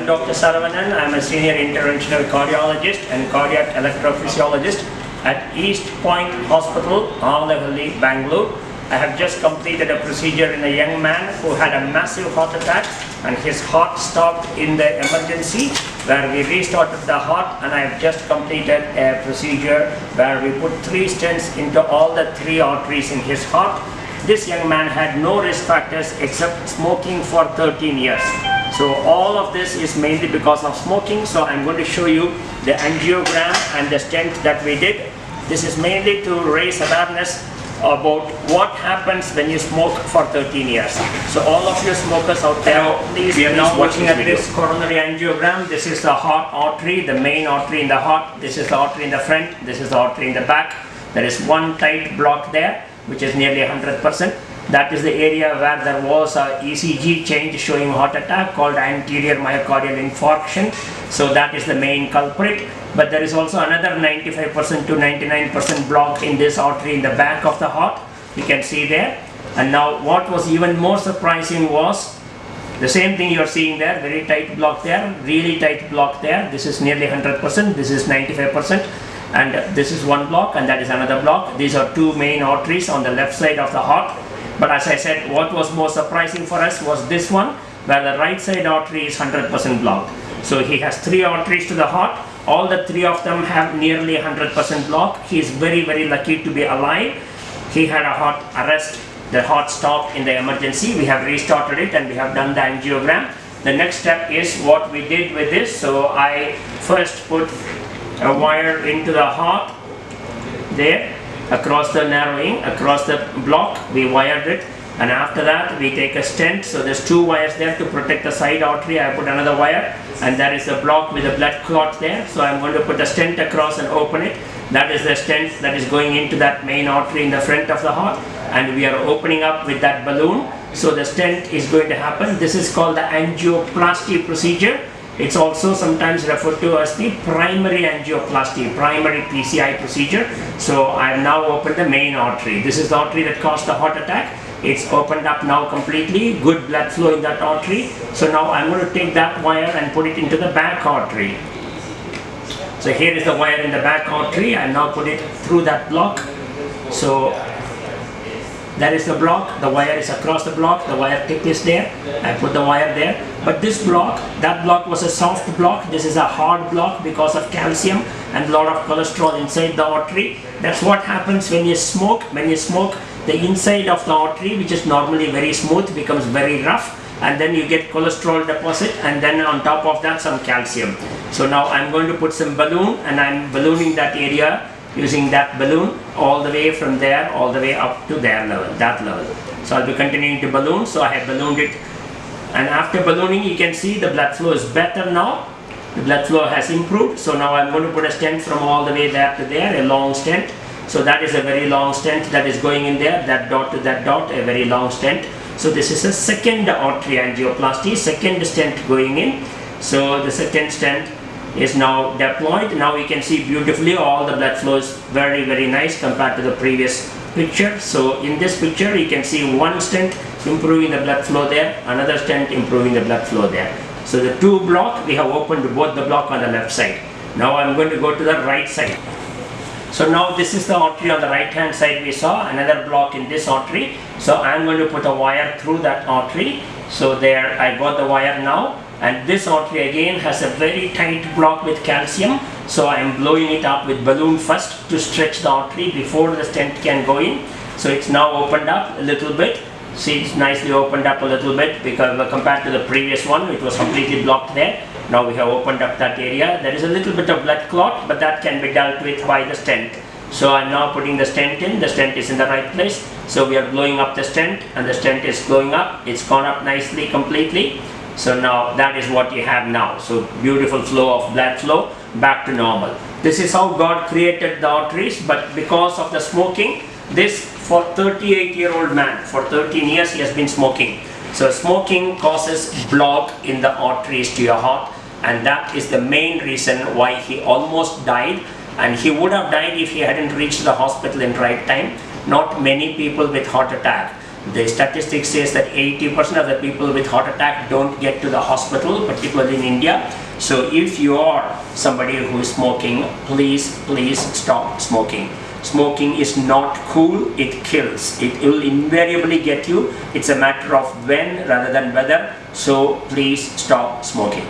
I'm Dr. Saravanan. I'm a senior interventional cardiologist and cardiac electrophysiologist at East Point Hospital, Alavali, Bangalore. I have just completed a procedure in a young man who had a massive heart attack and his heart stopped in the emergency, where we restarted the heart, and I have just completed a procedure where we put 3 stents into all the 3 arteries in his heart. This young man had no risk factors except smoking for 13 years. So all of this is mainly because of smoking. So I'm going to show you the angiogram and the stent that we did. This is mainly to raise awareness about what happens when you smoke for 13 years. So all of you smokers out there, please, we are now watching at this coronary angiogram. This is the heart artery, the main artery in the heart. This is the artery in the front. This is the artery in the back. There is one tight block there, which is nearly 100%. That is the area where there was a ECG change showing heart attack called anterior myocardial infarction. So that is the main culprit. But there is also another 95% to 99% block in this artery in the back of the heart. You can see there. And now what was even more surprising was the same thing you are seeing there, very tight block there, really tight block there. This is nearly 100%, this is 95%. And this is one block and that is another block. These are 2 main arteries on the left side of the heart. But as I said, what was more surprising for us was this one, where the right side artery is 100% blocked. So he has 3 arteries to the heart. All the 3 of them have nearly 100% block. He is very, very lucky to be alive. He had a heart arrest. The heart stopped in the emergency. We have restarted it and we have done the angiogram. The next step is what we did with this. So I first put a wire into the heart there, across the narrowing, across the block, we wired it, and after that we take a stent. So there's 2 wires there to protect the side artery. I put another wire, and there is a block with a blood clot there. So I'm going to put a stent across and open it. That is the stent that is going into that main artery in the front of the heart, and we are opening up with that balloon. So the stent is going to happen. This is called the angioplasty procedure. It's also sometimes referred to as the primary angioplasty, primary PCI procedure. So I have now opened the main artery. This is the artery that caused the heart attack. It's opened up now completely, good blood flow in that artery. So now I'm going to take that wire and put it into the back artery. So here is the wire in the back artery. I now put it through that block. So that is the block, the wire is across the block, the wire tip is there, I put the wire there. But this block, that block was a soft block, this is a hard block because of calcium and a lot of cholesterol inside the artery. That's what happens when you smoke. When you smoke, the inside of the artery, which is normally very smooth, becomes very rough, and then you get cholesterol deposit, and then on top of that some calcium. So now I'm going to put some balloon, and I'm ballooning that area using that balloon all the way from there all the way up to their level, that level. So I'll be continuing to balloon. So I have ballooned it, and after ballooning you can see the blood flow is better now. The blood flow has improved. So now I'm going to put a stent from all the way there to there, a long stent. So that is a very long stent that is going in there, that dot to that dot, a very long stent. So this is a second artery angioplasty, second stent going in. So the second stent is now deployed. Now you can see beautifully all the blood flow is very, very nice compared to the previous picture. So in this picture you can see one stent improving the blood flow there, another stent improving the blood flow there. So the 2 block, we have opened both the block on the left side. Now I'm going to go to the right side. So now this is the artery on the right hand side. We saw another block in this artery. So I'm going to put a wire through that artery. So there I got the wire now. And this artery again has a very tight block with calcium. So I am blowing it up with balloon first to stretch the artery before the stent can go in. So it's now opened up a little bit. See, it's nicely opened up a little bit because compared to the previous one, it was completely blocked there. Now we have opened up that area. There is a little bit of blood clot, but that can be dealt with by the stent. So I'm now putting the stent in. The stent is in the right place. So we are blowing up the stent, and the stent is going up. It's gone up nicely, completely. So now that is what you have now. So beautiful flow of blood flow back to normal. This is how God created the arteries, but because of the smoking, this for 38-year-old man, for 13 years he has been smoking. So smoking causes block in the arteries to your heart, and that is the main reason why he almost died, and he would have died if he hadn't reached the hospital in right time. Not many people with heart attack The statistic says that 80% of the people with heart attack don't get to the hospital, particularly in India. So if you are somebody who is smoking, please stop smoking. Smoking is not cool, it kills. It will invariably get you. It's a matter of when rather than whether. So please stop smoking.